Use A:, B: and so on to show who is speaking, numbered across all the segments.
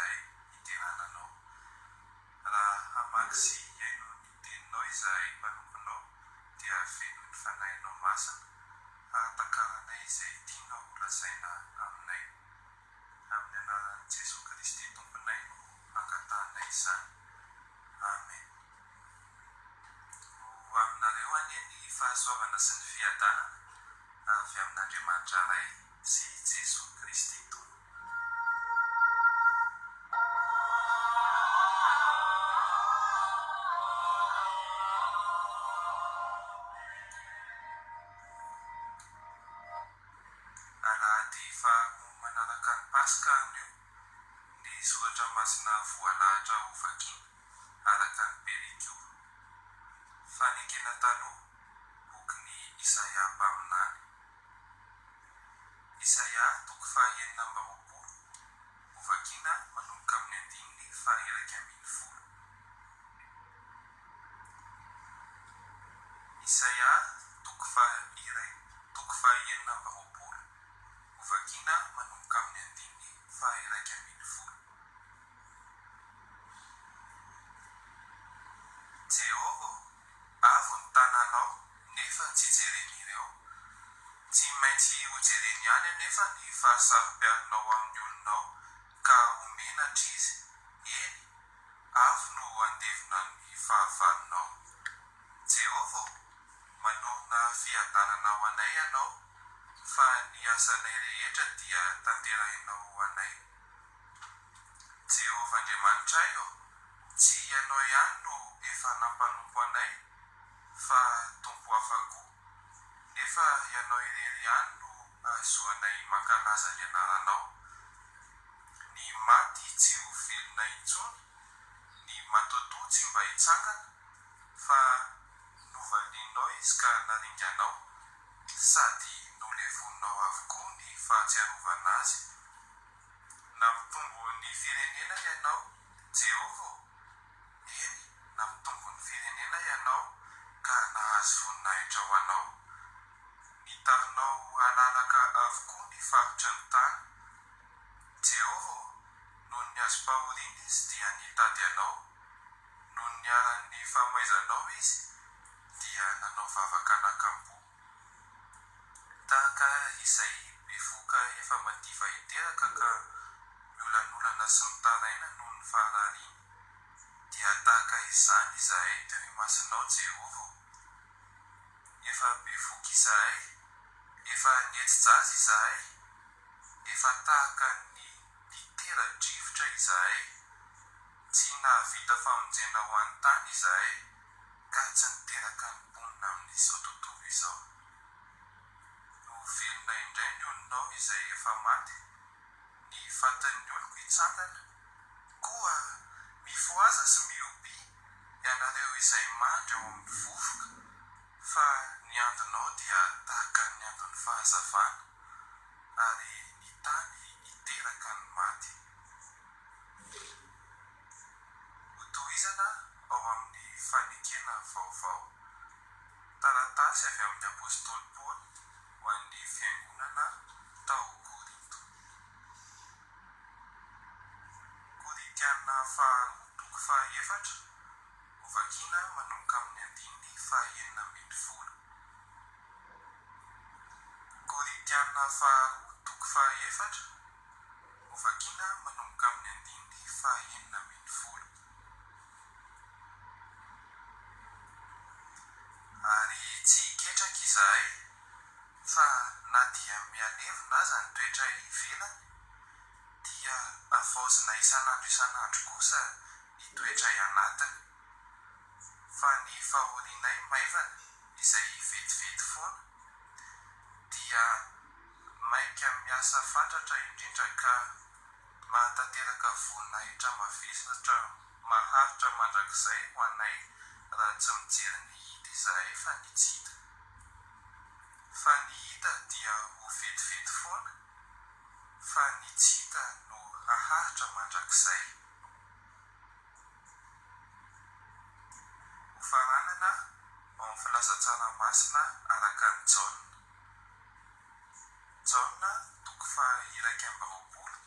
A: izahay iterananao. Raha hamaky sy iaino ny teninao izahay manomponao dia feno ny fanahinao masina hahatakaranay izay tianao lazaina aminay. Amin'ny anaran'i Jesosy Kristy tomponay no angatanay izany. Amen. Ho aminareo anie ny fahasoavana sy ny fiadanana avy amin'Andriamanitra iray sy Jesosy Kristy tompoko. Alahady faharoa manaraka ny Paska anio, ny soratra masina voalahatra ho vakiana araka ny Perikio. Fanekena taloha, bokin'ny Isaia mpaminany. Isaia toko fahaenina amby roapolo, ho vakiana manomboka amin'ny andininy fahairaika ambin'ny folo. Isaia toko fahaenina amby roapolo, ho vakiana manomboka amin'ny andininy fahairaika ambin'ny folo. Jehova, avo ny tananao nefa tsy jeren'ireo. Tsy maintsy ho jereny ihany anefa ny fahasarom-piarinao amin'ny olonao ka homenatra izy. Eny, avo no andevina ny fahavalonao. Jehova, manorina fiadanana ho anay ianao, fa ny asanay rehetra dia tanterahinao ho anay. Jehova Andriamanitray, tsy ianao ihany no efa nampanompo anay, fa tompo hafa koa. Nefa ianao irery ihany no ahazoanay mankalaza ny anaranao. Ny maty tsy ho velona intsony, ny matotoa tsy mba hitsangana, fa novalianao izy ka naringanao, sady nolevonao avokoa ny fahatsiarovana azy. Nampitombo ny firenena ianao, Jehova. Eny, nampitombo ny firenena ianao ka nahazo voninahitra ho anao. Nitarinao halalaka avokoa ny faritra ny tany. Jehova, noho ny azo pahoriana izy dia nitady anao. Noho ny aran'ny famaizanao izy dia nanao vavaka nakambo. Tahaka izay bevoka efa madiva hiteraka ka miolanolana sy mitaraina noho ny faharariana, dia tahaka izany izahay teo imasinao, Jehova. Efa bevoka izahay, efa nihetsi-jaza izahay, efa tahaka ny litera-drivotra izahay. Tsy nahavita famonjena ho an'ny tany izahay, ka tsy niteraka ny mponina amin'izao tontolo izao. Velona indray ny olonao izay efa maty, ny fatin'ny oloko hitsangana, koa mifoaza sy miobi ianareo izay mandry eo amin'ny vovoka, fa ny andonao dia tahaka ny andon'ny fahazavana, ary ny tany hiteraka ny maty. Hotohizana ao amin'ny fanekena vaovao, taratasy avy amin'ny apôstôly Paoly ho an'ny fiangonana tao Korinto. Korintiana faharoa toko fahaefatra, ho vakiana manomboka amin'ny andininy fahaenina ambin'ny folo. Korintiana faharoa toko fahaefatra, ho vakiana manomboka amin'ny andininy fahaenina ambin'ny folo. Ary tsy hiketraka izahay, fa na dia mialevina aza ny toetra ivelany, dia avaozina isan'andro kosa ny toetra ianatiny. Fa ny fahorinay maivana izay vetivety foana, dia maika miasa fatratra indrindra ka mahatanteraka voninahitra mavesatra maharitra mandrakizay ho anay raha tsy mijery ny hita izahay fa ny tsy hita. Fa ny hita dia ho vetivety foana, fa ny tsy hita no haharitra mandrakizay. Ho faranana ao amin'ny filaza-tsaramasina araka ny Jaona. Jaona toko fahairaika amby roapolo,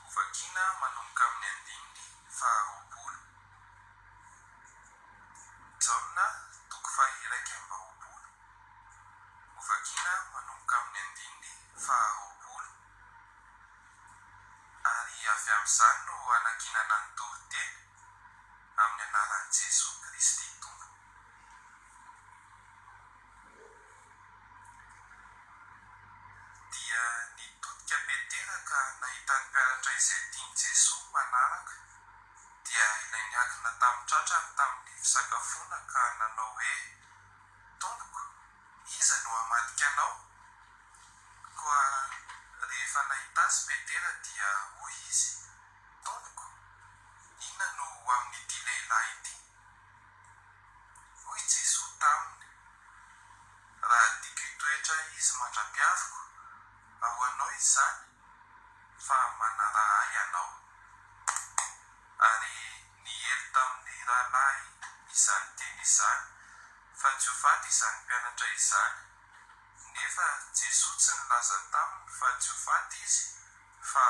A: ho Vakina manomboka amin'ny andininy faharoapolo. Jaona toko fahairaiky amby roapolo. Vakina manomboka amin'ny andininy faharoapolo. Ary avy amin'izany no anakinana ny toriteny amin'ny anaran'i Jesosy Kristy Tompo. Dia nitodika Petera ka nahita ny mpianatra izay tiany Jesosy manaraka, dia ilay niakina tamin'ny tratrany tamin'ny fisakafoana ka nanao hoe, Tompoko, iza no hamadika anao? Koa rehefa nahita azy Petera dia hoy izy, Tompoko, inona no amin'ity lehilahy ity? Hoy Jesosy taminy, raha tiako hitoetra izy mandra-piaviko, ahoanao izany fa manaraha ahy ianao. Ary niely tamin'ny rahalahy izany teny izany fa tsy ho faty izany mpianatra izany, nefa Jesosy tsy nilaza taminy fa tsy ho faty izy, fa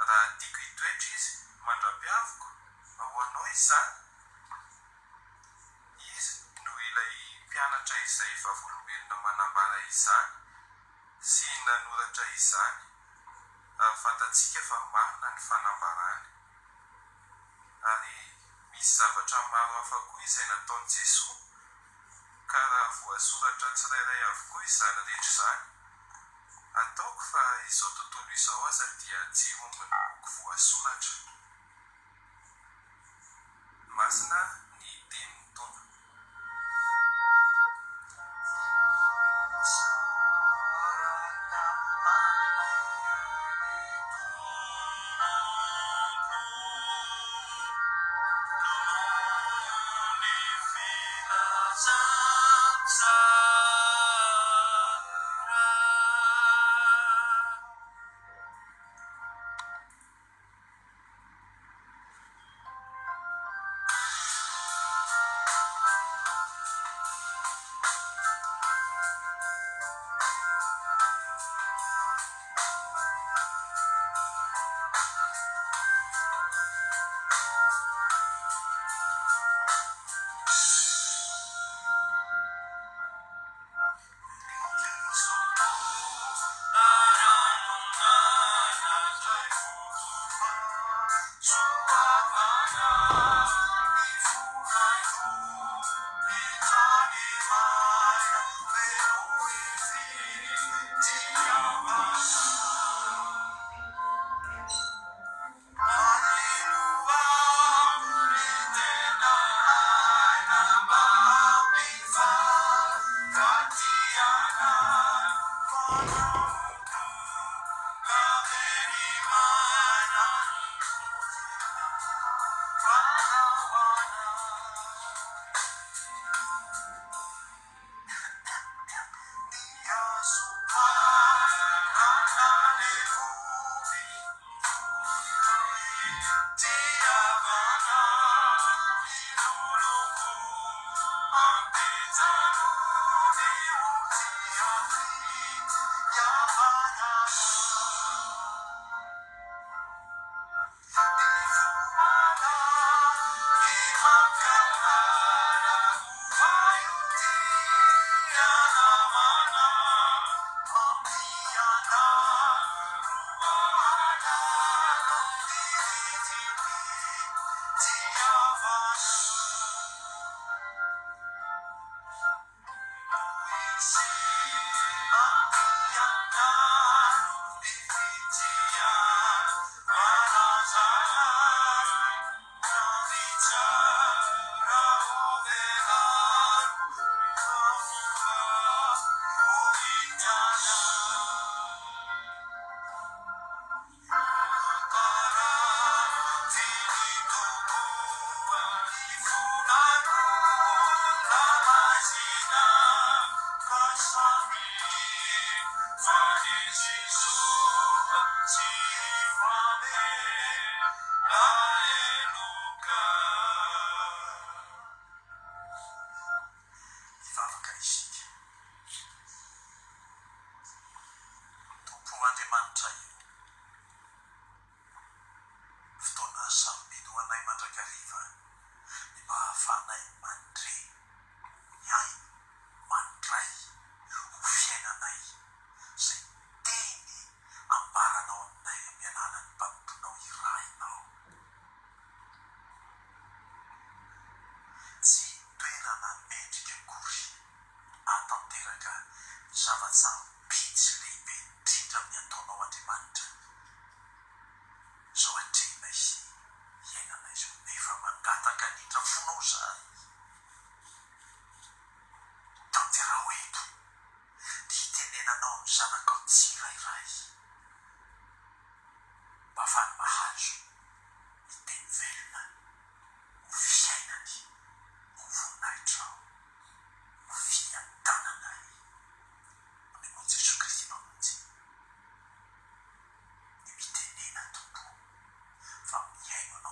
A: raha tiako hitoetra izy mandra-piaviko, ahoanao izany? Izy no ilay mpianatra izay efa volombelona manambara izany sy nanoratra izany, ahafantatsika fa marina ny fanambarany. Ary misy zavatra maro hafa koa izay nataon'i Jesosy, ka raha voasoratra tsirairay avokoa izany rehetra izany, ataoko fa izao tontolo izao aza dia tsy ombiny boky voasoratra. Masina ny tenin'ny Tompo.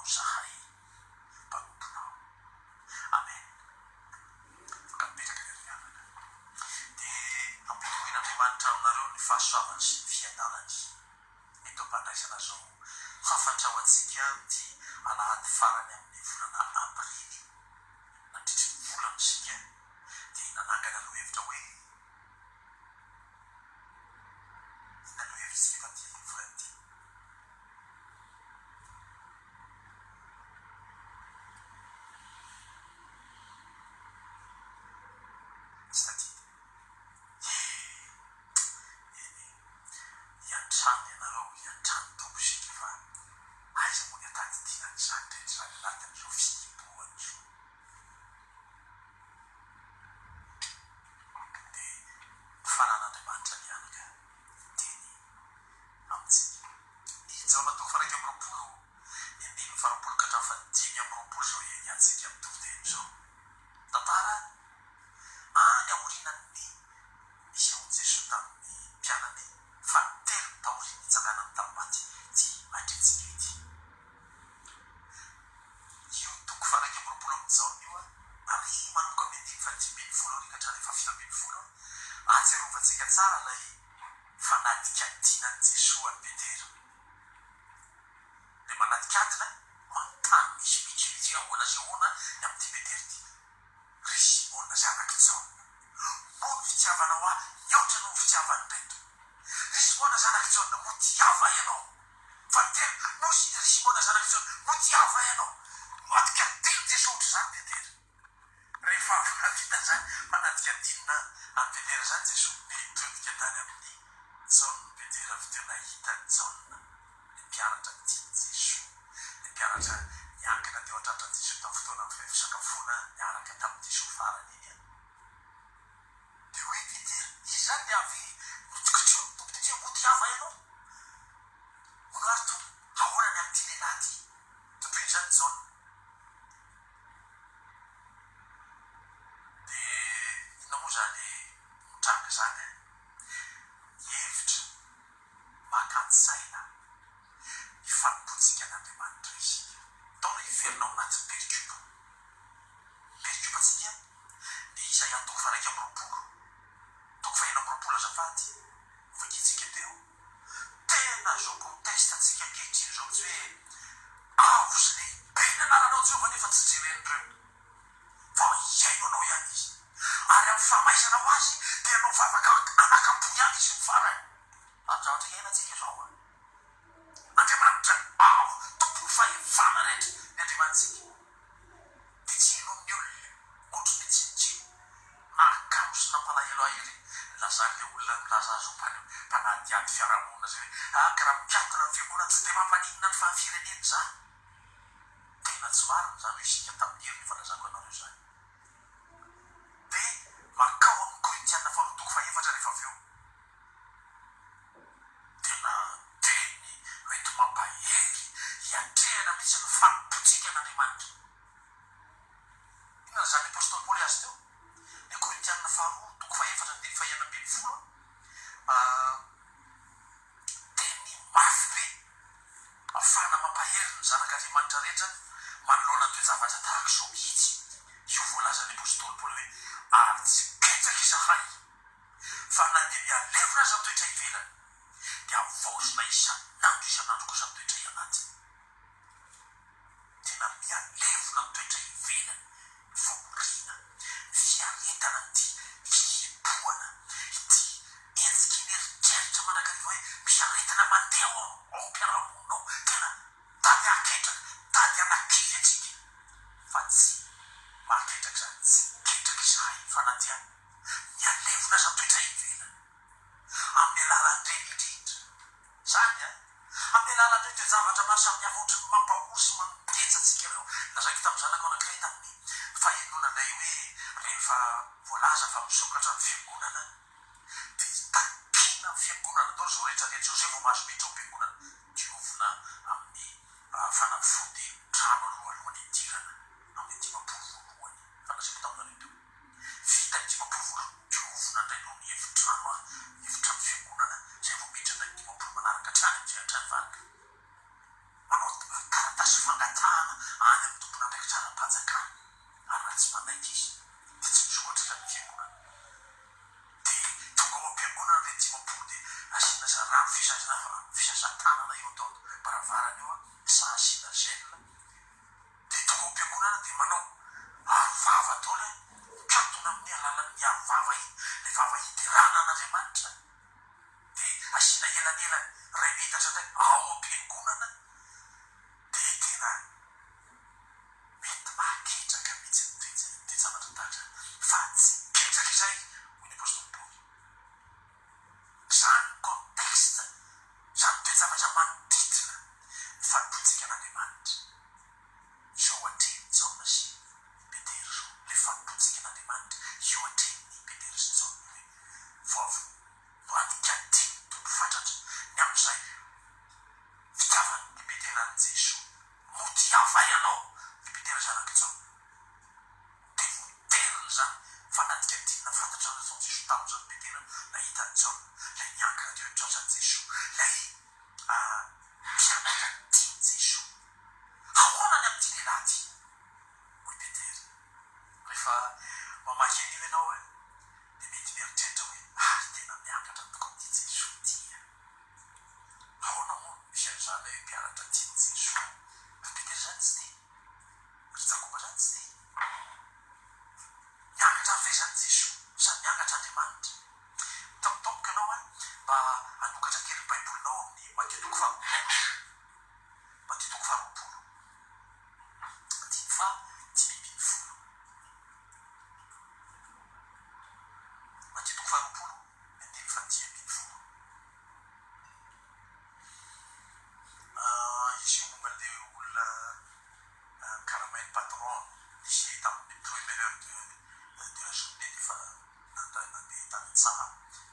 B: zahay mpanomponao. Amen. Afaka mipetraka ny arianana dia ampitohin'Andriamanitra aminareo ny fahasoavany sy ny fiadanany eto ampandraisana zao hafatra ho antsika ty alahady farany amin'ny volana aprily nandritry ny volana sika dia nanangana aloha hevitra hoe inaloha hevitra tsy efa ty volana ty tsy taty iantrany ianareo iantrany tompo sika fa aiza moa ny atady dinany zany rehetra zany anatin'izao fihiboany zao dia fanan'Andriamanitra mianaka teny amintsika ny jaona toko faraika amby roapolo ny andimy farapolo ka hatramin'ny fadimy amby roapolo zao iantsika mitovy teny zao tantara any aorinan'ny misy ao Jesosy tamin'ny mpianany fa telo taoriny hitsakanany tamin'ny maty tsy mandritsika ity io toko faraika amby roapolo amin'ny jaona io ary manomboka amin'ny andimy fadimy folo ariky hatrany fafito folo ahatsiarovantsika tsara ilay fanadika dinan'i Jesosy any Petera le manadika adina manontany misy mitsy ahoana sy ahoana ny amin'ity Petera ity ry Simona zanaky Jaona moa ny fitiavanao ahy mihoatra no fitiavany reto ry Simona zanaky Jaona motiava ianao fatelo nosy ry Simona zanaky Jaona motiava ianao madika telo Jesosy zany Petera rehefa vita zany manadika dinina any Petera zany Jesosy nitodika tany amin'ny Jaona Petera avy teo nahita Jaona ny mpianatra tiany Jesosy ny mpianatra niankina teo an-tratra Jesosy tamin'ny fotoana amin'ny fisakafoana niaraka tamin'ny Jesosy farany iny dia hoe Petera izy zany le avy notsikotrio ny tompo dia motiava ianao monary to ahoana ny amin'ity lehilahy ty totoiny zany Jaona dia inona moa zany mitranga zany hevitra makan-tsaina ny fanompotsika an'Andriamanitra isika taona iverinao anatin'ny perikupa perikupatsika ny Isaia toko faraika amby roapolo toko fahina amby roapolo azafady vakitsika teo tena zao kontestantsika ankehitriny zao tsy hoe avo sy lehibe ny anaranao Jehovah nefa tsy jeren'ireo fa iaino anao ihany izy ary amin'ny fahamaizanao azy dia anao vavaka anakampo ihany izy mifarany andraotra iainantsika zao Andriamanitra avo tompony fahevana rehetra ny Andriamantsika dia tsy inon'ny olona ohatry ny tsinitsino nakamo sy nampalahelo ahery lazany le olona milaza azo mpanady ady fiarahamonina zay hoe akaraha mikiakona ny fiangonana tsy dia mampaninona ny fahafireneny zany tena tsy marina zany hoe isika tamin'ny hery ny falazako anareo zany dia makao amin'ny Korintiana faharoa toko fahaefatra rehefa avy eo tena teny mety mampahery hiatrehana mihitsy ny fanompotsika an'Andriamanitra inona zany apôstôly Paoly azy teo ny Korintiana faharoa toko fahaefatra ny teny fahaenina ambin'ny folo teny mafy be ahafahana mampahery ny zanak'Andriamanitra rehetra manoloana ny toejavatra tahaka izao mihitsy io voalazany apôstôly Paoly hoe ary tsy ketsaky izahay fa na dia mialevina aza mitoetra ivelany dia avaozina isan'andro isan'andro kosa mitoetra ianatiny tena mialevina mitoetra ivelany ny famorina ny fiaretana ity fihiboana ity entsiky ny eritreritra manakariva hoe misy aretina mandeha ao am-piarahamonina ao tena tady aketraka tady anakivy atsika fa tsy mahaketraka zany tsy ketraka izahay fa na dia mialevina aza mitoetra ivelany amin'ny alalan'ireny indrindra zany amin'ny alalan'ireny dia zavatra maro samihafa ohatry ny mampahosy manontetsa atsika ireo lazaiko tamin'ny zanako anankiray tamin'ny fahenonanay hoe rehefa voalaza fa misokatra ny fiangonana dia takina ny fiangonana dao zao rehetrarehetra zao zay vao mahazo miditra ao am-piangonana diovina amin'ny fanafody trano alohan'ny idirana amin'ny dimapolo voalohany fanazako taminareo teo vita ny dimapolo voalohany diovina indray no ny efitrano efitrano fiangonana zay vao miditra indray ny dimapolo manaraka trany amin'izay hatrany varaka manao taratasy fangatahana any amin'ny tompona ndraiky traram-pajakana ary raha tsy manaiky izy dia tsy misoatra zany fiangonana dia tonga ao am-piangonana le dimapolo dia asiana za rano fisasatanana eo atao baravarana eo a sa asiana gela dia tonga ao am-piangonana dia manao arovava atao le mikatona amin'ny alalan'ny arovava iny le vava iterana an'Andriamanitra dia asiana elanelany ray metatra ndray ao am-piangonana dia tena mety mahaketraka mihitsy ny zavatra tahatra fa tsy ketraka izay hoy ny apôstôly Paoly zany contexte zany toejavatra manodidina ny fanompotsika an'Andriamanitra zao atreny Jaona sy Petera zao le fanompotsika an'Andriamanitra io atreny Petera sy Jaona hoe voavy no anikadiny tompo fatratra ny amin'izay fitiavan'ny Petera any Jesosy mody avay anao ny Petera zanaky Jaona dia voteriny zany fa nanikadinina fantatra nataony Jesosy tamin'izany Petera nahitany Jaona lay niankina teo tratrany Jesosy lay mpianaka tiany Jesosy ahoana ny amin'ity lehilahy ty hoy Petera rehefa mamaky an'io ianao dia mety mieritreritra hoe tena miakatra tokoa ty Jesosy tia ahoana moa misy an'izany hoe mpianatra tiany Jesosy fa Petera zany tsy tia ry Jakoba zany tsy tia miakatra amin'izay zany Jesosy sady miakatra Andriamanitra mitampotampoka ianao mba hanokatra kely baibolinao amin'ny Matteo faharoapolo Matteo faharoapolo andiny fa dimy ambin'ny folo Matteo faharoapolo andiny fa dimy ambin'ny folo izy io momba le olona Carmen Patron nisy tamin'ny première heure de la journée dia fa nandeha tany Antsaha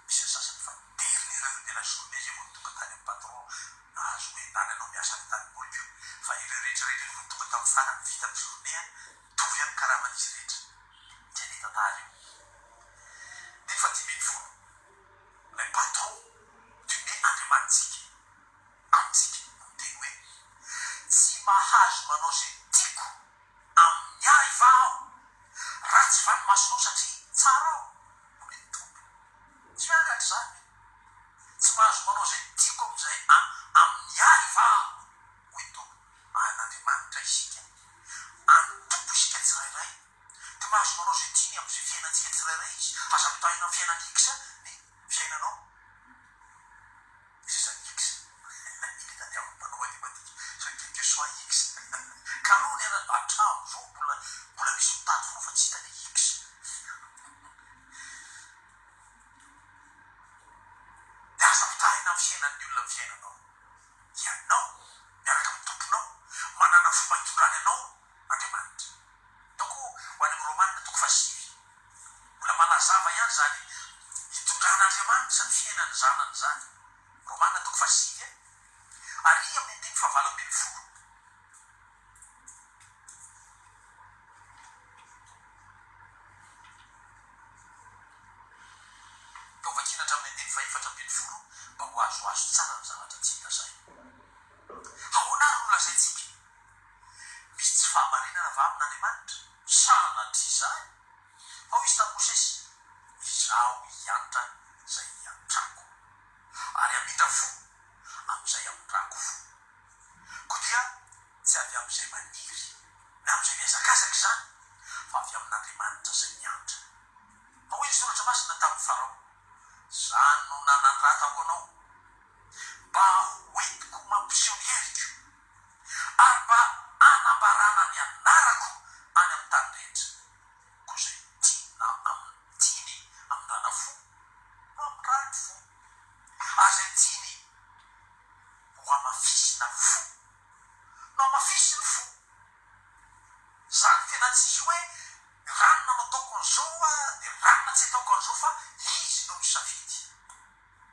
B: misy sasany fa dernière heure de la journée zay vao tonga tany amin'ny patron nahazo hoe nany anao miasa ny tanymboly io fa ireo rehetrarehetra vao tonga tamin'ny farany vita amin'ny journée mitovy amin'ny karaman'izy rehetra zay ny tantara io dia fa dimy ambin'ny folo le patron dione Andriamanitsika amintsika miteny hoe tsy mahazo manao zay tiako amin'ny ahy va aho raha tsy vanomasonao satria tsara aho hoy ny tompo tsy miakatra zany tsy mahazo manao zay tiako amin'izay amin'ny ahy va aho hoy ny tompo an'Andriamanitra isika anotompo isika tsirairay dia mahazo manao zay tiany amin'izay fiainantsika tsirairay izy aza mitahina amin'ny fiainan'ikisa ny fiainanao izy zany ikisa iny tadiaviny mpanao matematika so quelque soit x kalony ana atramo zao mbola misy mitady fo fa tsy hitany x dia aza mitahina amin'ny fiainan'ny olona amin'ny fiainanao ianao miaraka amin'ny tomponao manana fomba hitondrany anao Andriamanitra donc ho any amin'ny Romanina toko fahasivy mbola manazava ihany zany hitondran'Andriamanitra ny fiainany zanany zany Romanina toko fahasivy ary amin'ny andiny fahavalo ambin'ny folo taovakina hatramin'ny andiny fahaefatra ambin'ny folo mba ho azoazo tsara ny zavatra tsy lazay ahoana ary no lazaintsika misy tsy fahamarinana va amin'Andriamanitra sa natria zany fa ho izy tamin'ny Mosesy izaho hianatra zay hiantrako ary amindra fo amin'izay amindrako fo ko dia tsy avy amin'izay maniry na amin'izay miazakazaka zany fa avy amin'Andriamanitra zay miantra fa hoy ny soratra masina tamin'ny Farao zany no nanandratako anao mba hoentiko mampiseho ny heriko ary mba anambarana ny anarako any amin'ny tany rehetra ko zay tiany amin'ny rana fo no amin'ny rano fo ary zay tiany ho amafisina fo no amafisiny fo zany tena tsisy hoe ranona no ataoko an'izao dia ranona tsy ataoko an'izao fa izy no misafidy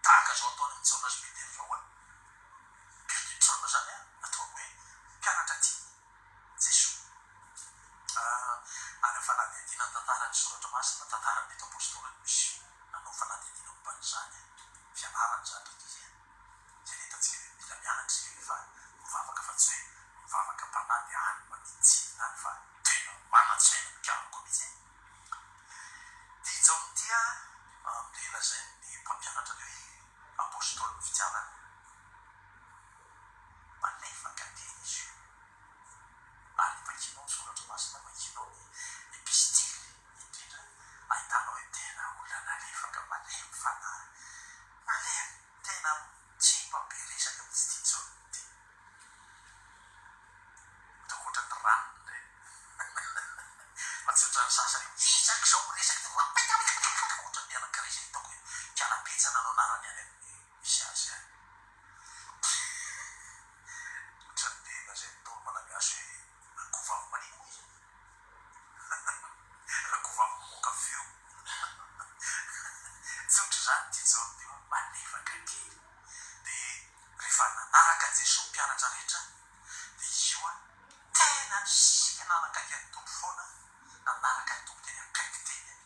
B: tahaka zao ataony amin'ny Jaona sy Petera zao perdu de Jaona zany atao hoe mpianatra any manitsiny fa tena manatsaina mpianako mihitsy dia izao amin'itya amlela zay ny mpampianatra le hoe apôstôly ny fitiavana malefaka teny izy io ary vakinao ny soratra masina vakinao ny epistily indrindra ahitanao hoe tena olona nalefaka malemy fa malemy tena tsy mampiresaka mitsy tia zao ty takoatra ny ranony fa tsy otrany sasany isak zao miresaky ty oatra ny anankiray zay hitako hoe kialapetsana no anarany any amin'ny misy azy any otrany lela zay tolo malagasy hoe akovavy manino izy akovavy moka feo tsy otra zany ty zao ty hoe malefaka kely dia rehefa nanaraka jesosy mpianatra rehetra dia izy io a tena sisika nanakaiky any tompo foana nanaraka ny tompo teny akaiky teny dia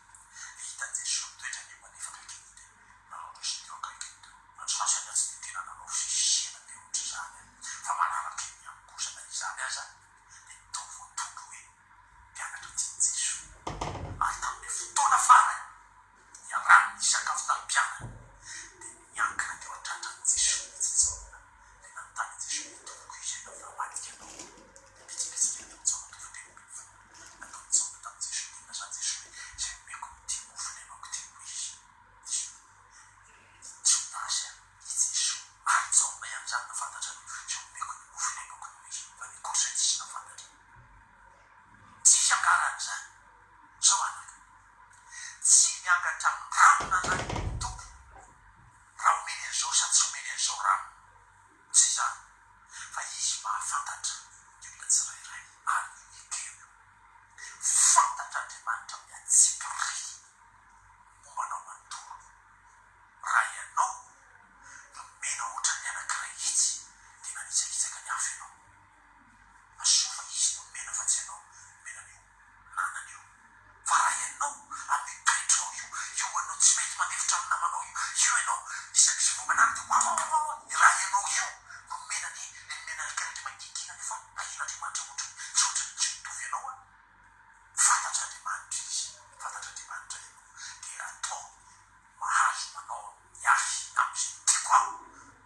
B: hita jesosy toetra ny malefaka kely dia naroresy teo akaiky matso sasany atsy dia tena nanao fisisiana be ohatra zany fa manaraka ny amikosana izany aza dia tovotolo hoe mpianatra tiany jesosy ary tamin'ny fotoana farany iarany ny sakafo tamin'ny mpianatra dia miankina teo an-tratra ny jesosy mitsy zao dia nanontany jesosy mitovoko izy ianao fa madika anao pitsipitsika ataontsao natofotelobivo nataontsao tamin'ny jesosy inona zany jesosy hoe zay meko ty mofony anaoko ty ho izy jodasy i jesosy ary jaona ihany zany nafantatra zay meko ny mofony anaoko no izy fa ny kosa tsisy nafantatra tsisy angarany zany zao anaka tsy miangatra amin'ny ranona zany tompo raha omeny an'izao sady tsy omeny an'izao rano tsy zany fa izy mahafantatra ny olona tsirairay ary ekeo fantatra andriamanitra miatsipiri mombanao manontolo raha ianao nomena ohatra ny anankiray itsy dia nanitsakitsaka ny afy ianao asofa izy nomena fa tsy ianao mena an'io nanana io fa raha ianao amin'ny toetrao io anao tsy mety manefitra amin'ny namanao io ianao isaky sy vomanary dia raha ianao io nomena ny mena anankiray mankikina nefa ahin'andriamanitra ohatra tsy ohatra ny tsy mitovy ianao a fantatra andriamanitra izy fantatra andriamanitra ianao dia atao mahazo manao ny afy am'izay tiako aho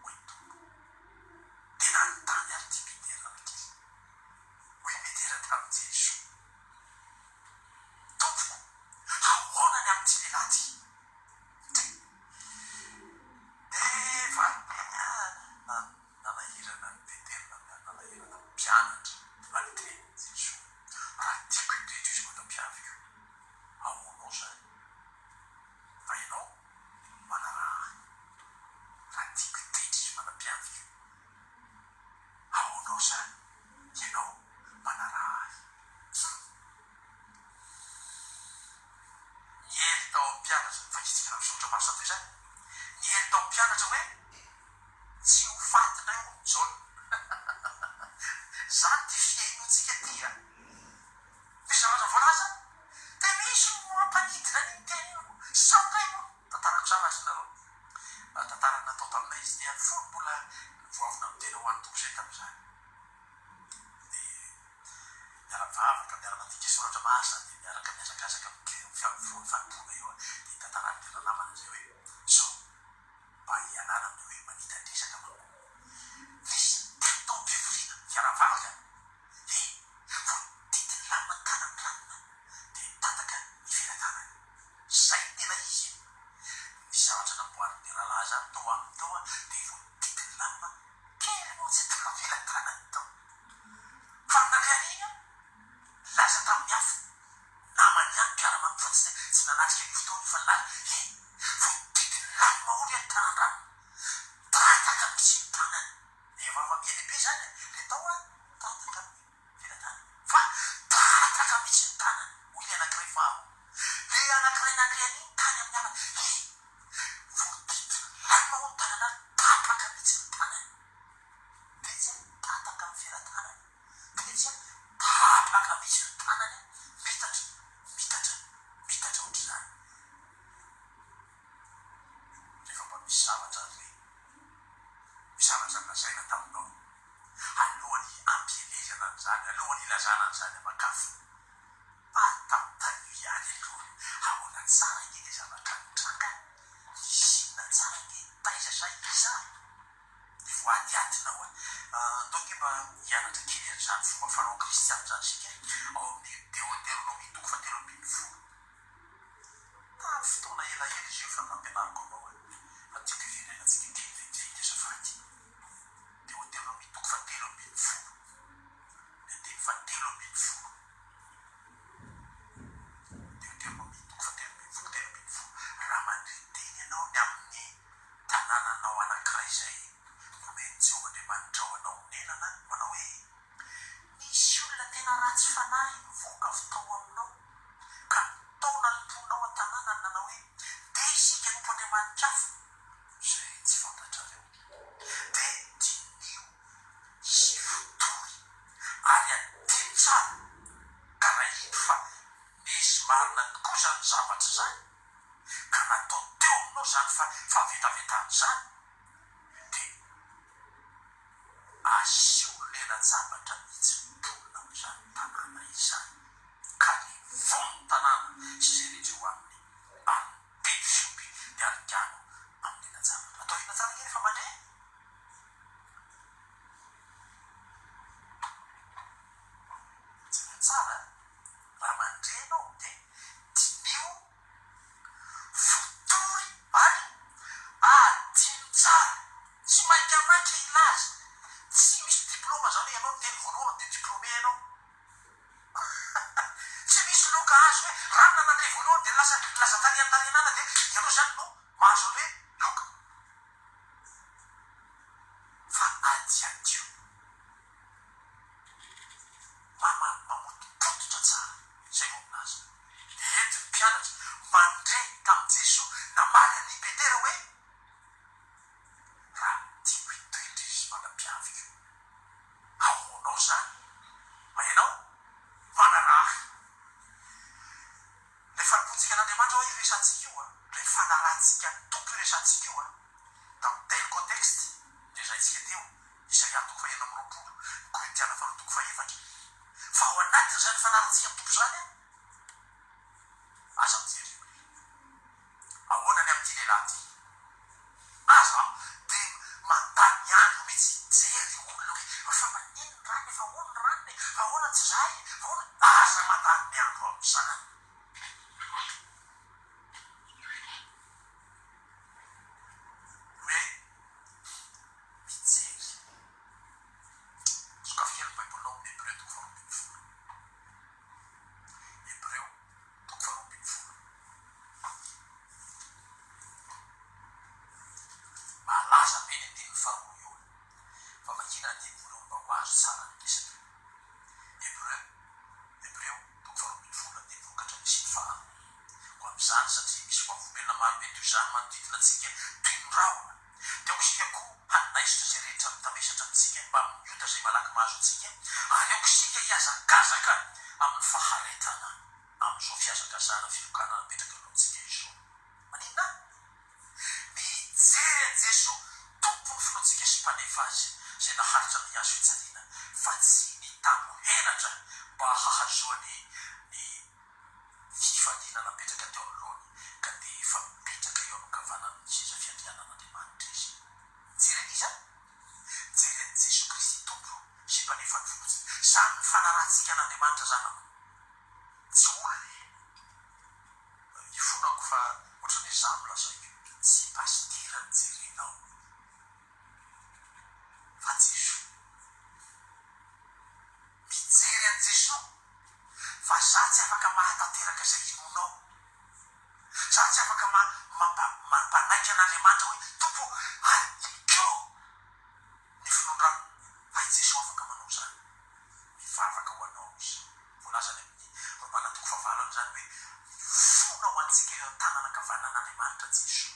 B: hoe tompo dia nanontany ary ty miterana kely hoe mitera tamin'ny jesosy tompoko ahoana ny amin'ty lehilahy ty dia fa nanahirana ny peterina nanahirana ny mpianatra manonteny jesosy raha tiako indretra izy vao tampiaviko ahoanao zany fa ianao manaraha raha tiako indretra izy manampiaviko ahoanao zany ianao manaraha niery tao ampianatra fa izy tika misotra maro satoy zany niery tao ampianatra hoe tsy ho fatina io jaona zany ty fiainotsika ty a misy zavatra voalaza dia misy mampanidina ny teny io saotay mo tantarako zavatra nareo tantara natao taminay izy dia folo mbola voavina amin'ny tena ho an'ny tompo zay tamin'izany dia miaravavaka miara-mandika soratra masa dia miaraka miazakazaka fanipona io dia tantarany tena namana zay hoe zao mba ianara amin'ny hoe manita andresaka manko misy telo tao am-pivorina fiaravavaka voadidiny lamina tana amin'ny ranona dia tataka ny felan-tanany zay tena izy misy zavatra namboariny rahalahy zany tao aminy tao a dia voadidiny lamina kely moa tsy tana felan-tanany tao fa nanrehan'igny laza tamin'ny afo namany ihany mpiara-mampo fa tsy nanatrika ny fotoany fa lala voadidiny lamina oly any tanan-drano tataka mitsy ilazana an'izany amakafo patamtanio ihany aloha ahoana tsara ny le zavatra mitranga isina tsara ny taiza zay iza voadyatinao donc mba hianatra kely an'izany fomba fanao kristiany zany sika ao amin'ny Deutéronomie toko fahatelo ambin'ny folo fotoana elaela izy io fa nampianariko anao fa tiako iverenantsika kely vetivety azafady Deutéronomie toko fahatelo ambin'ny folo andiny fahatelo ambin'ny folo Deutéronomie toko fahatelo ambin'ny folo telo ambin'ny folo raha mandriteny ianao ny amin'ny tanànanao anankiray zay nomeny Jehovahandriamanitra ao anao nenana manao hoe misy olona tena ratsy fanahy mivoaka avy tao aminao ka taona nymponao an-tanànany nanao hoe de isika nompo Andriamanitra afa zay tsy fantatrareo de dinio sy fotory ary adiny tsara ka raha ino fa misy marina tokoa zany zavatra zany ka natao teo aminao zany fa favetavetany zany de asio lelan-javatra mihitsy mipolona am'izany tanàna izany ka ny vono tanàna sy zay rehetra ho aminy any telo fiompy de alikano amin'ny lelan-javatra atao hina tsara kely fa mandre jena tsara raha mandrenao de dinio fotory ary adiny tsara tsy mainkamaiky ilaza tsy misy diplôma zany hoe ianao ny teny voalohany de diplôme ianao tsy misy loka azo hoe raha nanandray voalohany de laza tariantarenana de ianao zany no mahazo hoe loka fa adiadio mamotipototra tsara zay ho aminazy ety ny mpianatra mandray tamin'i Jesosy namaly any Petera hoe raha tiako hitoetra izy manam-piaviko ahoanao zany mainao manaraha le fanapontsika an'Andriamanitra hoe iresantsika io le fanarahantsika ny tompo iresantsika io dans tel contexte de zay tsika teo Isaia toko faha 20 Korintiana fahatoko faha 7 fa ao anatiny zany fanarantsika ny tompo zany aza mijery ahoana ny amin'ity lehilahy ty aza de mandany andro mihitsy jery olona hoe fa manino ny rany fa ahoana ny ranony fa ahoana tsy zay ahoana aza mandany ny andro am'izany hoe mijery sokafikely baibolinao amin'ny Hébreu toko faha 12 Hébreu toko faha 12 malaza be ny andininy faharoa io fa makina andiny voalohany mba ho azo tsara ny resaka Hébreu toko faha 12 andiny vokatra misy ny faharoa ko am'izany satria misy fahavomelona marobe toy izany manodidina antsika toy ny rahona de aokosika ko hanaisitra zay rehetra mitamesatra amintsika mba miota zay malaky mahazo antsika ary aokosika hiazakazaka amin'ny faharetana amin'izao fiazakazana filokana napetraka alohantsika izao maninona mijery an' Jesosy tompony finoantsika sy mpanefa azy zay naharitra ny azo fijaliana fa tsy nitamo henatra mba hahazoany ny fifaliana napetraka teo anoloany ka de efa mipetraka eo amin'ny kavanany seza fiandrianan'Andriamanitra izy jereny iza jery an' Jesosy Kristy tompo sy mpanefa ny fotsiny zany ny fanarahantsika an'Andriamanitra zany tsy olona ifonako fa ohatrany hoe zany lazaiko tsy pastera ny jerenao fa Jesosy mijery an' Jesosy fa za tsy afaka mahatanteraka zay inonao za tsy afaka mampanaiky an'Andriamanitra hoe tompo aiko ny finondrano fa i Jesosy afaka manao zany mivavaka ho anao izy volazany amin'ny Romana toko faha 9 zany hoe fona ho antsika eo an-tanana ankavanan'Andriamanitra Jesosy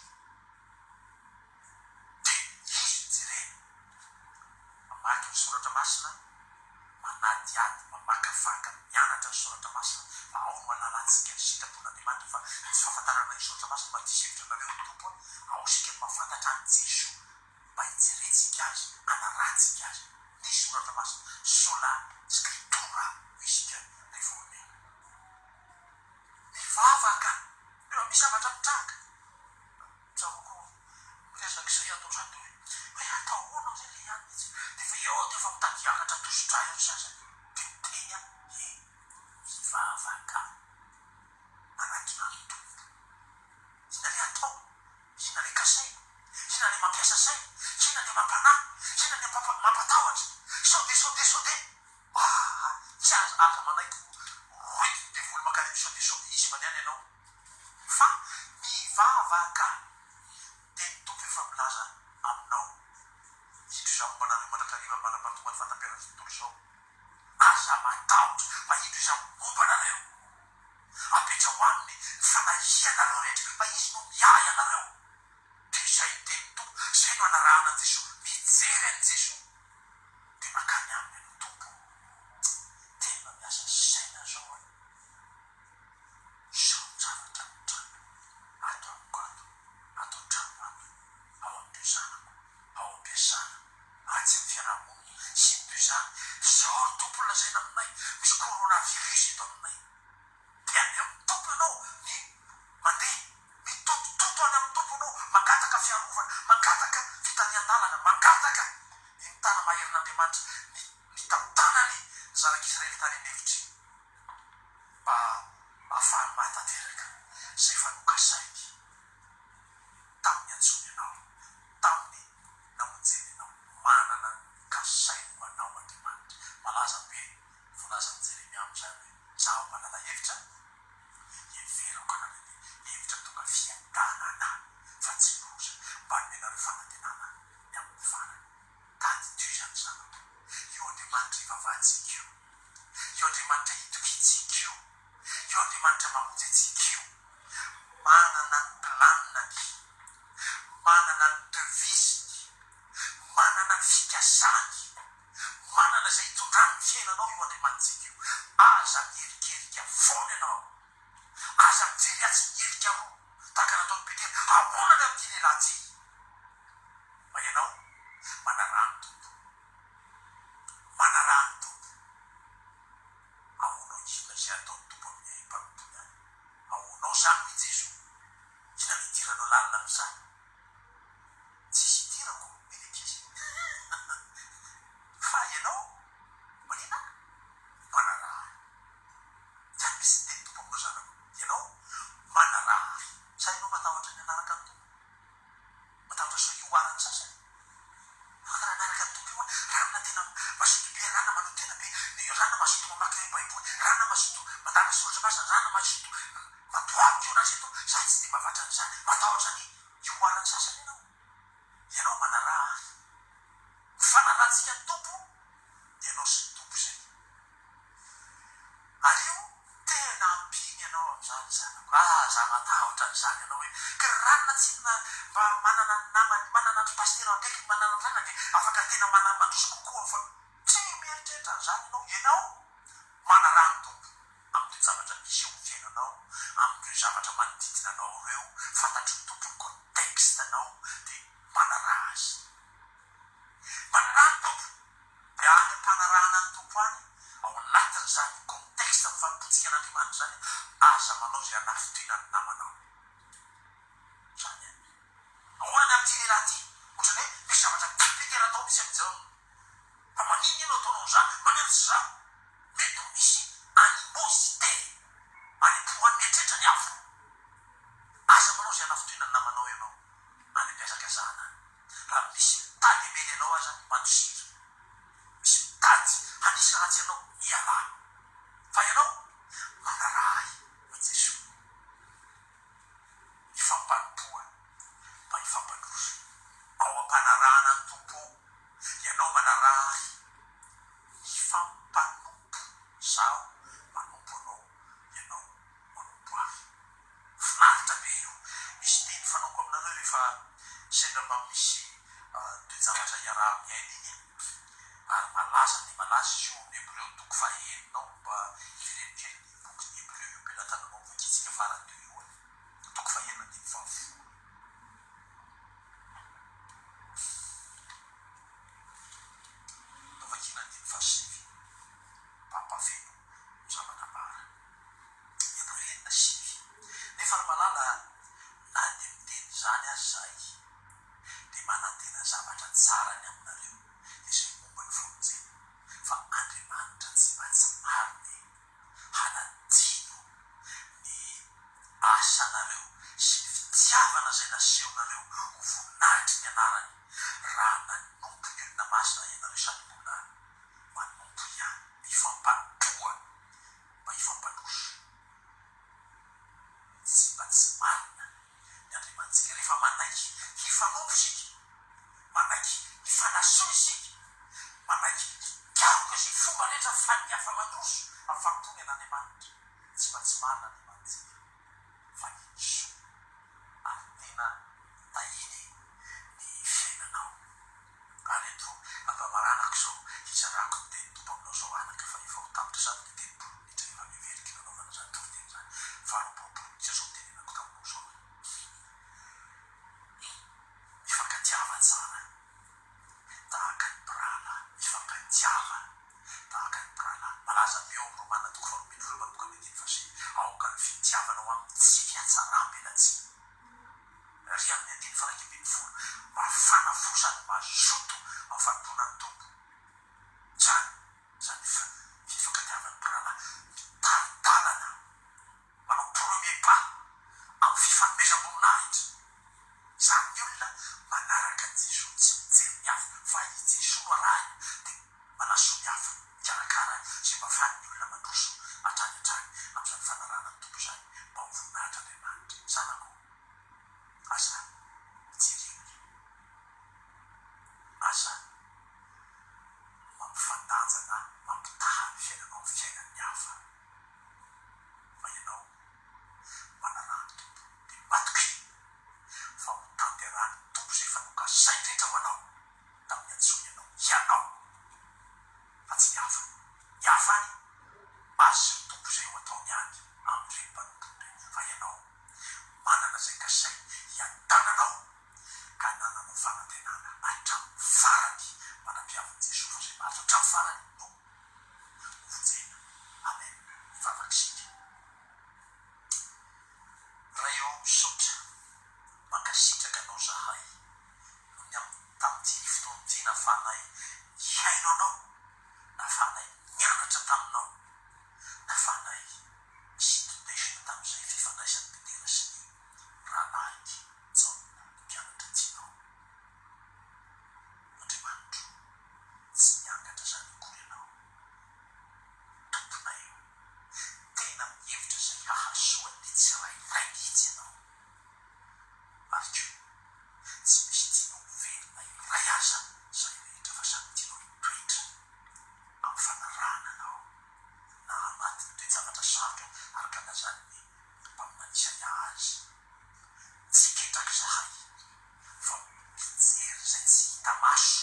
B: de izy jerena mamaky ny soratra masina manadiady mamakafaka mianatra ny soratra masina fa ao no manalatsika ny sitrapon'Andriamanitra fa tsy fahafantarana ny soratra masina mba tsy hevitra nareo ny tompo ao sika ny mahafantatra any Jesosy mba hijerentsika azy anaratsika azy ny soratra masina sola scriptura aza manaiky roiky de voly makany mission de chauvisme niany ianao fa mivavaka de ny tompo efa milaza aminao hidro izany mombanareo mandrakariva manam-patomany fatampiana ny tontolo zao aza matahotra fa hidro izany mombanareo apetra ho aminy fanahianareo rehetra fa izy no miay anareo de izay teny tompo zay no anarahana an' jesosy mijery an' jesosy de makany aminy ny tompo tena miasa saina zao e zao zavatra mitrano ato amiko ato an-trano aby ao amin'ireo zanako ao am-piasana atsy amin'ny fiarahamonina sy ny izany zao ry tompo lazaina aminay misy coronavirus eto aminay de any amin'ny tompo ianao ny mandeha mitotototo any amin'ny tompo ianao mangataka fiarovana mangataka fitarian-dalana mangataka ny mitana maherin'andriamanitra ny tantanany zanak'israely tany an'hevitry mba ahafahany mahatateraka zay fa nokasaiky tamin'ny antsony ianao tamin'ny namonjeny ianao manana kasainy manao andriamanitra malaza be volaza ny jeremia am'izany hoe zaho manana hevitra everoko ananany hevitra tonga fiadanana fa tsy loza mba nomenareo fanantenana ny amin'ny farany tady tyo izany zanako io andriamanitra ivavahantsika io andriamanitra hitokitsika io andriamanitra mamonjy atsika io manana ny planiny manana ny devisiny manana ny fikasany manana zay hitondrany ny fiainanao io andriamanitsika io aza mierikerika foana ianao aza mijery atsy mierika roa tahaka nataony petera amonana amin'ity lehilahy ty fa ianao manarahany tompo manarahany tompo ahonao inona zay ataony tompo amin'ny aim-panompony any ahonao zany ny jeso ina midiranao lalina am'izany tsisy idirako elekizy fa ianao manina manaraha zany misy teny tompo aminao zanako ianao manaraha sa ianao matahotra ny anaraka ny tompo matahotra so ioarany sasany fakaraha anaraka ny tompo io rana tena mazoto be rana manao tena be rana mazoto mamaky le baiboly rana mazoto mandana soratra masina rana mazoto matoavy io nazy eto za tsy de mavatra n'izany matahotra ny ioarany sasany ianao manaraha fanarahantsika ny tompo de ianao sy ny tompo zay ary io tena ampiny ianao am'izany zanako za matahotra n'izany ianao hoe ka ranona tsinona mba manana ny namany manana ny pastera ndraiky manana ny rana de afaka tena mandroso kokoa fa tsy mieritreritra n'izany ianao manaraha ny tompo amin'ireo zavatra misy eo ny fiainanao amin'ireo zavatra manodidina anao ireo fantatry ny tompo ny contextenao de manaraha azy manaraha ny tompo de any ampanarahana ny tompo any ao anatin'izany contexte mifampotsika an'andriamanitra zany aza manao zay anafitrina ny namanao zany ahoana amin'ity lehilahy ty ohatrany hoe misy zavatra tapetera atao misy amin'izao fa manino ianao ataonao zany manentsy za mety misy animosité any am-poany mieritreritra ny afo aza manao zay anafitrina ny namanao ianao any am-piazakazahana raha misy mitady emely ianao aza mandosira misy mitady hanisy ratsy ianao mialà fa ianao manarahy fa jeso ifampanopoa mba ifampandroso ao ampanarahana ny tompo ianao manarahy ifampanompo zaho manompo anao ianao manompo ahy finaritra be io misy teny fanaoko aminareo rehefa sendra mba misy toejavatra iaraha miaina iny ary malaza ny malaza izy io ny hebreo toko fahenina afampony an'andriamanitra tsy mba tsy marina andriamantsika fa iso ary tena tahiny ny fiainanao ary eto ampamaranako zao izarako ny teny tompo aminao zao anaka fa efa ho tapitra zany ny tempo etra efa miverika nanaovana zany toviteny zany faroaporopo tsy zao tenenako taminao zao mifankatiava tsara tahaka ny birala mifankatiava tahaka ny birala malaza meo am romana toko faharoapolo folo manomboka amin'ny teny fa zay aoka ny fitiavanao amin'ny tsy fiatsarambela tsy ry amin'ny andiny faraiky ambin'ny folo mafana fosany mazoto ao fanomponany tompo zany zany fifankatiavany birala mitaridalana manao premier pas amin'ny fifanomezam-boninahitra zany ny olona manaraka ny jesosy tsy mijery miafa fa i jesosy no arahy dia manaso miafa mikarakara zay mafany ny olona mandroso hatrany hatrany amin'izany fanarana ny tompo zany mba ho voninahitra andriamanitra zanako aza mijery aza mampifandanjana mampitaha ny fiainanao amin'ny fiainan'ny hafa fa ianao manarany tompo dia matoky fa ho tanterany tompo zay fa nokasainy rehetra ho anao tamin'ny antsony ianao ianao fa tsy mihafa mihafa any azy ny tompo zay ho ataony any amin'ireny mpanompony reny fa ianao manana zay kasay hiantananao ka nananao fanantenana hatramin'ny farany manampiaviny jesosy fa zay maritra hatramin'ny farany no hovonjena amen mivavakisika raha eo misaotra mankasitraka anao zahay no ny tamin'ity fotoan'ity nafanay hiaino anao nafanay mianatra taminao nafanay sitondesina tamin'izay fifandraisan'ny petera sy ny rahalahy jaona mpianatra tianao andriamanitro tsy miangatra zany akory ianao tomponay tena mihevitra zay hahasoan'ny tsirairay mihitsy ianao ary ko tsy misy tianao verina iray aza zay rehetra fa samy tianao hitoetra amin'ny fanarananao na anatin'ny toejavatra sarotra araka nazany ny mpaminanisan'ny azy tsy ketraky zahay fa mijery zay tsy hita maso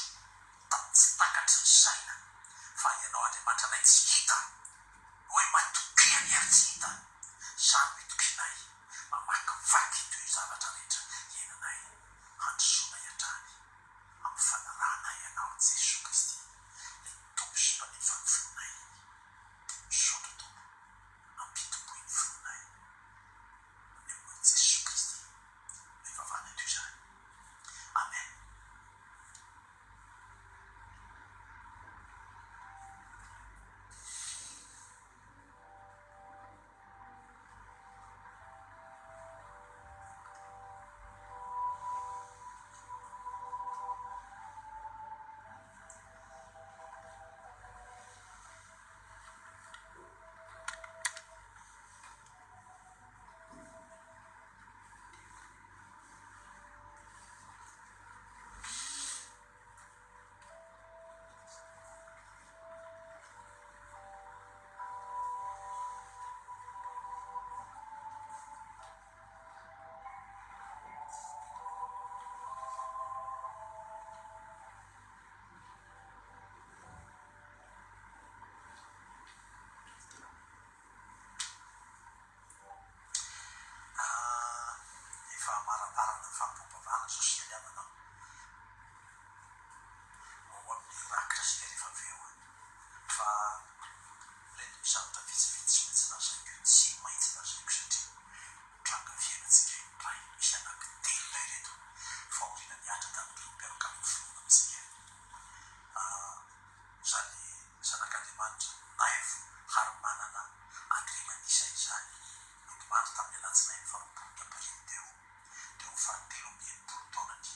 B: tsy takatry ny saina fa ianao andriamanitra nay tsy hita hoe matokria ny hery tsy hita samy mitokinay mamakivaky toe zavatra rehetra ienanay handrosoana iatrany amin'ny fanarana ianao jesosy kristy le tompo sy mpaneny fanofinoanay misaotra tompo ampitomboiny fononay ny amin'ny jesosy kristy mivavana toy zany amen efa maraparana ny fampopavana zao sialiavanao ao amin'ny rakitra sika rehefa aveo fa reny misavatra vitsivitsy sy maintsy lazaiko tsy maintsy lazaiko satria tranga fiainatsika ray misy anaky telo lay reto faorina niatra tamin'ireo mpiaraka amin'ny finoana amitsika zany zanak'andriamanitra naivo ary manana andrimanisa izany nodimandry tamin'ny alantsinainy faroapolo tapirin'ny teo fahatelo amin'ny enimpolo taonany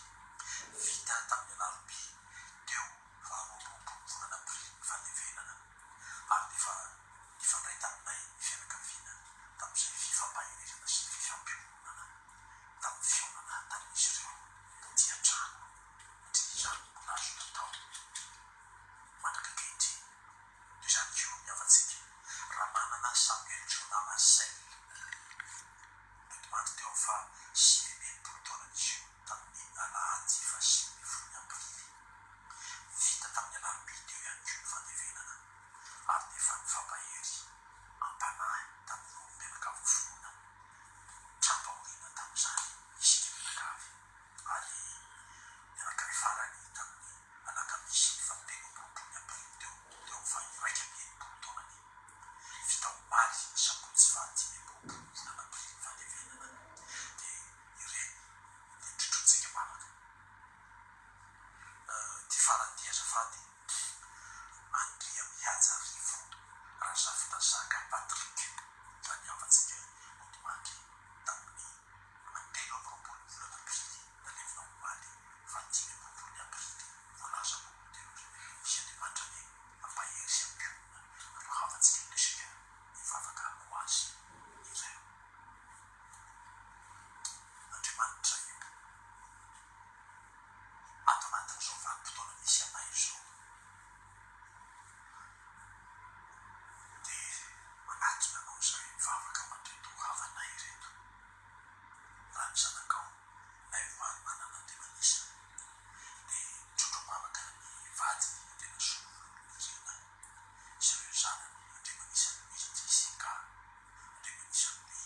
B: ramana Samuel Jona Marcel ndotomandry teo fa sivy-enimpolo taona izy io tamin'ny alahady fa 20 aprily vita tamin'ny alarobia teo ihany koa ny fandevenana ary nefa nifampahery ampanahy tamin'ny menakavy finoana trampaoriana tamin'izany isika menakavy ary nianankiray farany tamin'ny alakamisy 19 aprily teo fa iraika amby 20 taonany vita omaly sabotsy fa 5 volana aprily fandevenana dia ireny dia trotrotsika manaka ty farany ty azafady Andria Mihatsarivo Razafina Zaka Patrick zany avatsika otomaky tamin'ny 17 volana aprily nalevina omaly fa 5 aprily voalaza moa teo misy Andriamanitra ny ampahery sy ampiona ary havatsika indesika mivavaka ho azy ireo Andriamanitra io ato anatin'izao vanim-potoana misy anay izao dia manatona anao izay mivavaka mandreto havanay ireto raha ny zanakao na io manan'Andriamanisa dia mitrotro-mavaka ny vadiny tena soa irena sy ireo zanany Andriamanisa mihidy Zeka Andriamanisa ny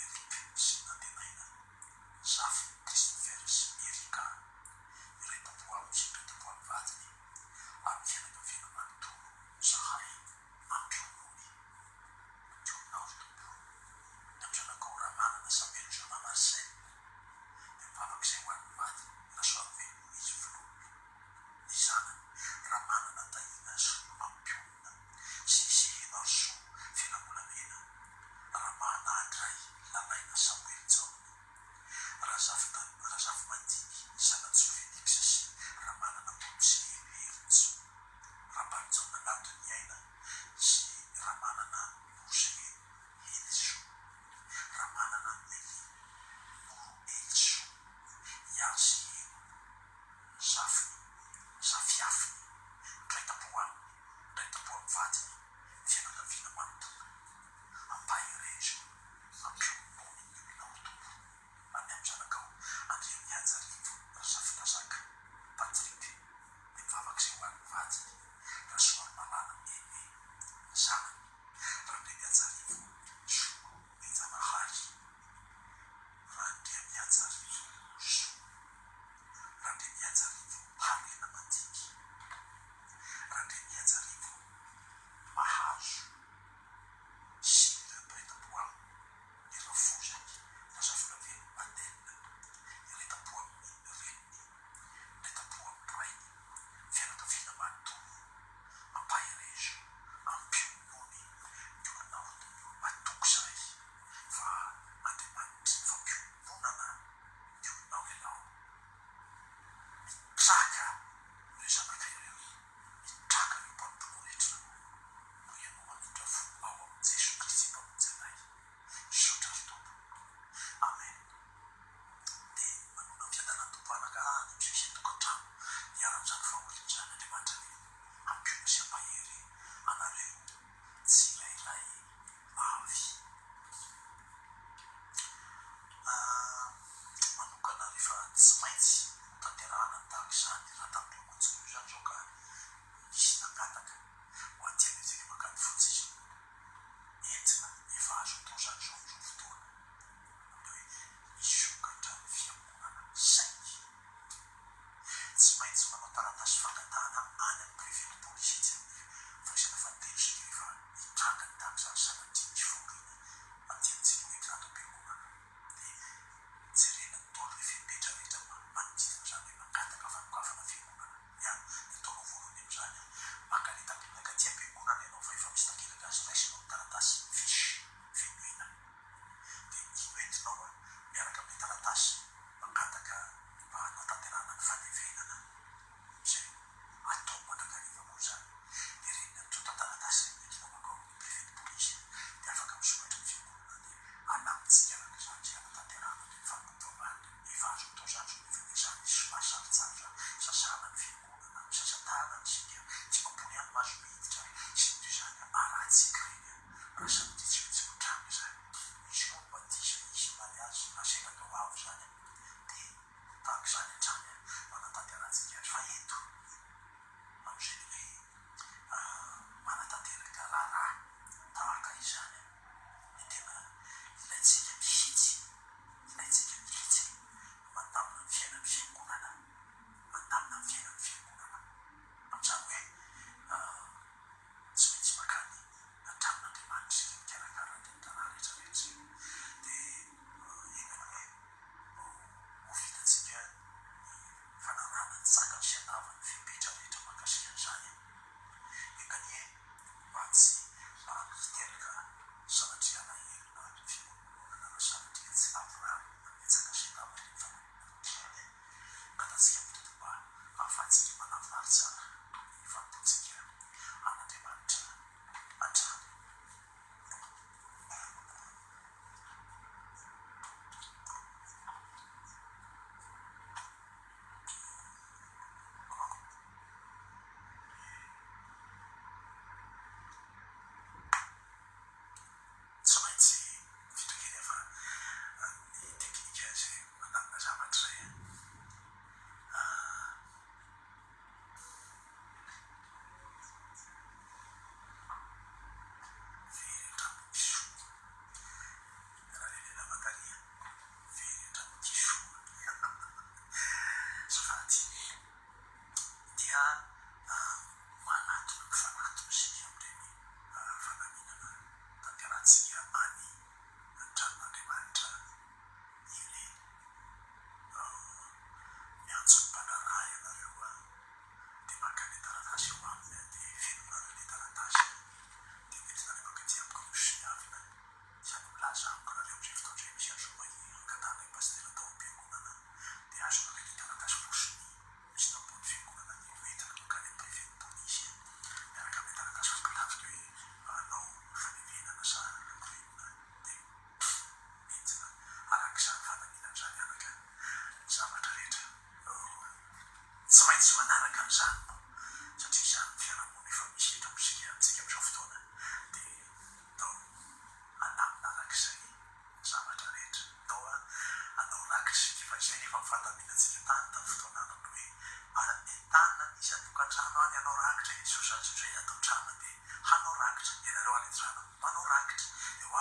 B: Erika sy nantenaina Zafy Christopher sy Erika iretam-po aminy sy iretam-po amin'ny vadiny amin'ny fianakaviana manontolo zahay ampionony tionao tompo ny am'zanakao raha manana Samuel Jona Marcel dia mivavaka izay ho an'ny vadiny rasoavelona izy volohany ny zanany raha manana tahina soa ampionona sy Henarso fianambolamena raha manadray lalaina Samuel Jona Razafy Mandiny Sanatso Felix sy raha manana Mose Heritso raha Banjona Latony aina sy raha manana Mose Helso raha manana Eli Moro Elso Iasy Zafiafiny draitapo aminy draitapo amin'ny vadiny fianakaviana manontolo ampaherezo ampionony ny olona ho tompo any amin'ny zanakao Andria Mihatsarivo Razafina Zaka Patrick dia mivavaka izay ho an'ny vadiny rasoary malala eny zanany Randria Mihatsarivo Zo Mejanahary Randria Mihatsarivo Zo Randria Mihatsarivo Harena Mandiky Randria Mihatsarivo Mahazo sy ireo mpiretam-po aminy ireo fozaky Razafina Veno Mandelina iretam-po amin'ny reniny iretam-po amin'ny rainy fianakaviana manontolo ampaherezo ampionony ny olona matoky zay fa Andriamanitra fampiononana ny olona ianao mitraka ireo zanaka ireo mitraka ireo mpampino rehetra no ianao manindra fo ao amin'ny Jeso Kristy mpamonjy anay sotra ry tompo amen dia manona ny fiadanany tompo anaka any amin'izay isan-tokantrano hiaran'izany fahorin'izany Andriamanitra ny ampiona sy ampahery anareo tsirairay avy manokana rehefa tsy maintsy tanterahana ny tahaka izany raha tamin'ireo konjiko izany zao ka misy nangataka ho atian'izay makany fotsy izy entina efa azo atao zany zao am'izao fotoana hoe misokatra ny fiangonana saingy tsy maintsy manao taratasy fangatahana any amin'ny préfet police faisana fantelo sy rehefa hitranga ny tahaka izany sanatria misy foriana aty amintsika hoe mpilata am-piangonana dia jerena ny taolo rehefa mipetra rehetra manodidina izany hoe mangataka fanokafana fiangonana ny ataonao voalohany amin'izany mankaleta ampianaka aty am-piangonana ianao fa efa misy takelaka azy raisinao ny taratasy fisy finoena dia ino entinao miaraka amin'ny taratasy mangataka mba hanao tanterahana ny fanevenana izay atao mandrakariva moa zany dia reny ny taratasy entinao makao amin'ny préfet police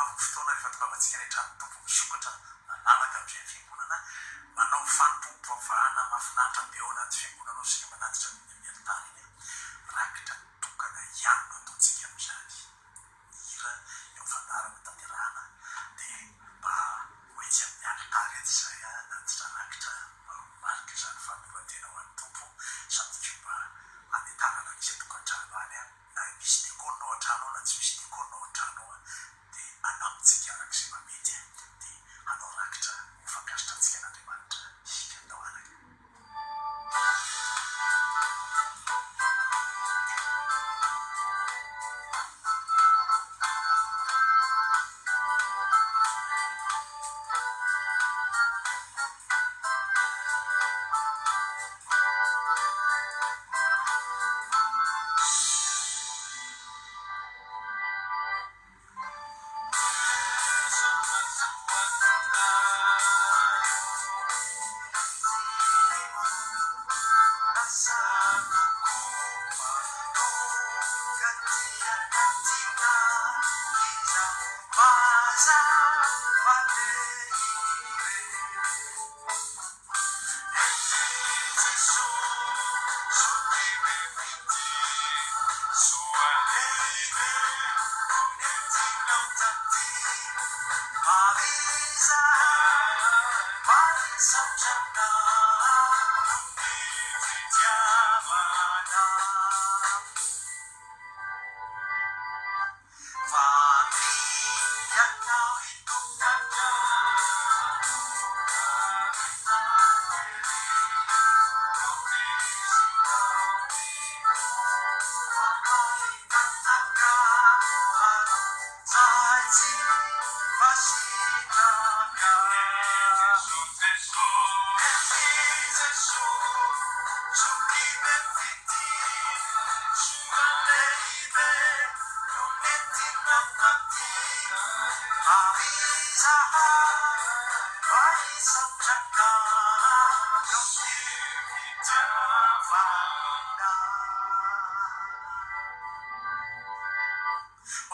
B: avy fotoana rehefa tongavantsika ny trano tompo misokatra lalaka am'izay fiangonana manao fantompavahana mahafinaritra be ao anaty fiangonana ao sika manatitra amin'ny altara iny rakitra tokana ihany no ataontsika amin'izany hira eo fandarana tanterahana dia mba hoetsy amin'ny alitara ety izay natitra rakitra marika izany fanolorantena ho an'ny tompo sady ko mba anetanana misy tokantrano any na misy dekona ao an-trano ao na tsy misy dekona ao an-trano ao dia anamontsika arak'izay mamety dia hanao rakitra ho fankasitratsika n'Andriamanitra isika andao anaka.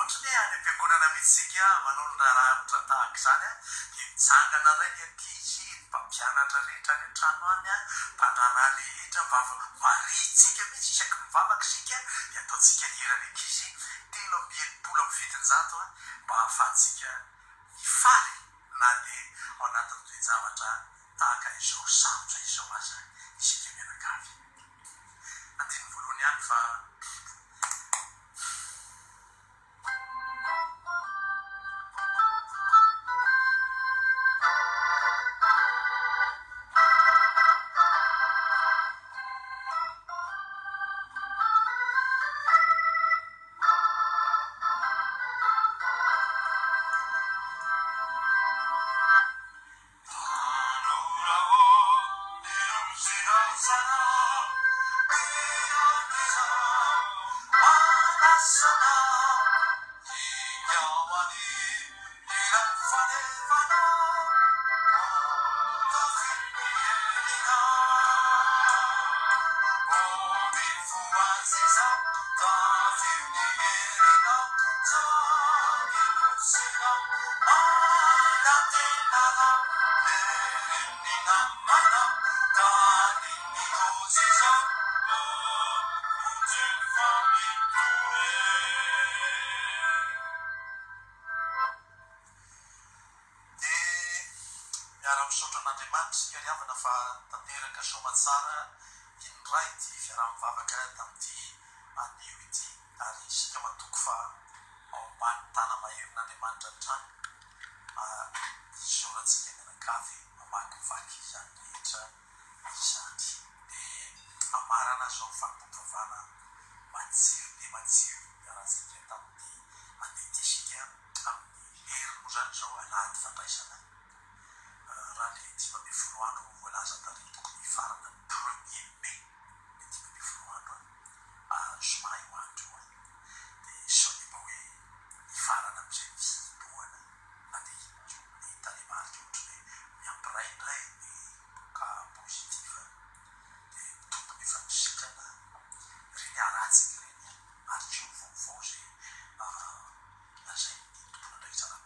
B: Ohatrany any am-piangonana mihitsika manolona rahatra tahaka izany dia mitsangana ray ny ankizy ny mpampianatra rehetra any an-trano any mpandrana rehetra mba maritsika mihitsy isaky mivavaka isika dia ataontsika hira ny ankizy 320 mba hahafahantsika mifaly na dia ao anatin'ireny zavatra tahaka izao sarotra izao aza isika mianakavy. Andiny voalohany ihany fa misotra an'Andriamanitra sika riavana fa tanteraka somatsara indray ty fiaraha-mivavaka tamin'ity anio ity ary sika matoko fa ao ambany tana maherin'Andriamanitra ny trano isoratsika mianakavy mamaky mivaky izany rehetra izany dia amarana zao fantompavana matsiro be matsiro miaratsika tamin'ity andety isika amin'ny herino zany zao alady fandraisana raha le 10 andro voalaza tary tokony farana 1er mai le 10 andro zoma io andro io dia sao dia mba hoe hifarana amin'izay fidohana na dia ny talemarika ohatra hoe miampiraindray ny ka pozitiva dia tompony efa misitrana reny aratsika reny ary keo vaovao zay lazay ny tompona ndraiky tsara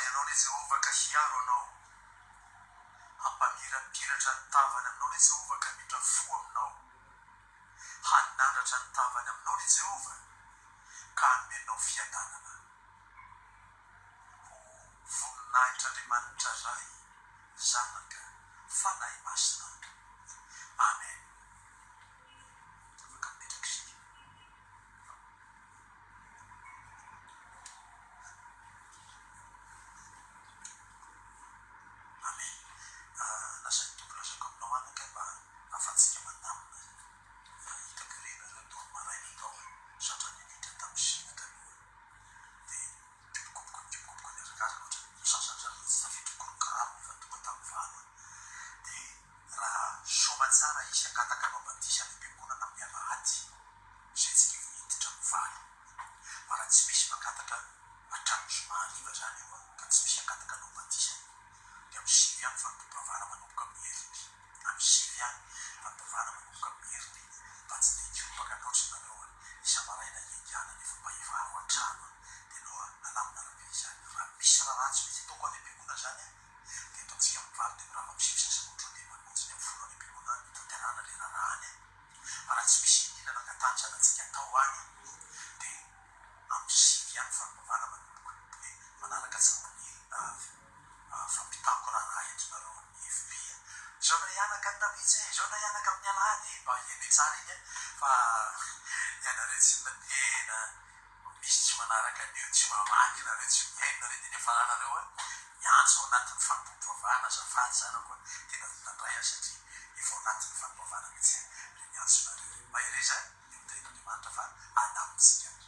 B: ianao le jehova ka hiaro anao hampamirapiratra ny tavany aminao le jehova ka mitra fo aminao hanandratra ny tavany aminao le jehova ka anomenao fiadanana ho voninahitran'andriamanitra ray zanaka fanahy masinandro amen. Afaka mipetraka isika. Amen. Nasany tompo lazako aminao anaka mba afatsika mandamina hitako ireny ireo toro maraina tao zatra ny nidra tamin'ny sina taloha dia tibokoboko ny arakaraka ohatra sasatra tsy tafidry korokarano efa tonga tamin'ny valo dia raha soma tsara izy akataka anao batisa ny am-piangonana amin'ny alahady zay tsika vohiditra amin'ny valo fa raha tsy misy makataka hatrano zomahariva zany io ka tsy misy akataka anao batisa dia amin'ny sivy any fampivavana manomboka amin'ny heriny amin'ny sivy any fampivavana manomboka amin'ny heriny mba tsy dia hiopaka loatra nareo isa maraina iangiana nefa mba efa ao an-trano dia anao alamina rabe zany raha misy raha ratsy mety ataoko any am-piangonana zany dia ataontsika mivaly dia raha misy sasakotra dia manonjy ny amin'ny folo any am-piangonana mitanterana le raha any raha tsy misy indrina nangatany zanantsika atao any dia amin'ny sivy any fampivavana manomboka dia manaraka tsaman'ny fampitako raha entonareo amin'ny FB zao na ianaka ny nabitsy zao na ianaka amin'ny alahady mba eny tsara iny fa ianareo tsy matena misy tsy manaraka anio tsy mamaky nareo tsy miaino nareo dia ny afaranareo miantso ao anatin'ny fampivavana zafady zana koa tena nandray azy satria efa ao anatin'ny fampivavana mihitsy re miantso nareo mahere zany eo tenin'andriamanitra fa anamintsika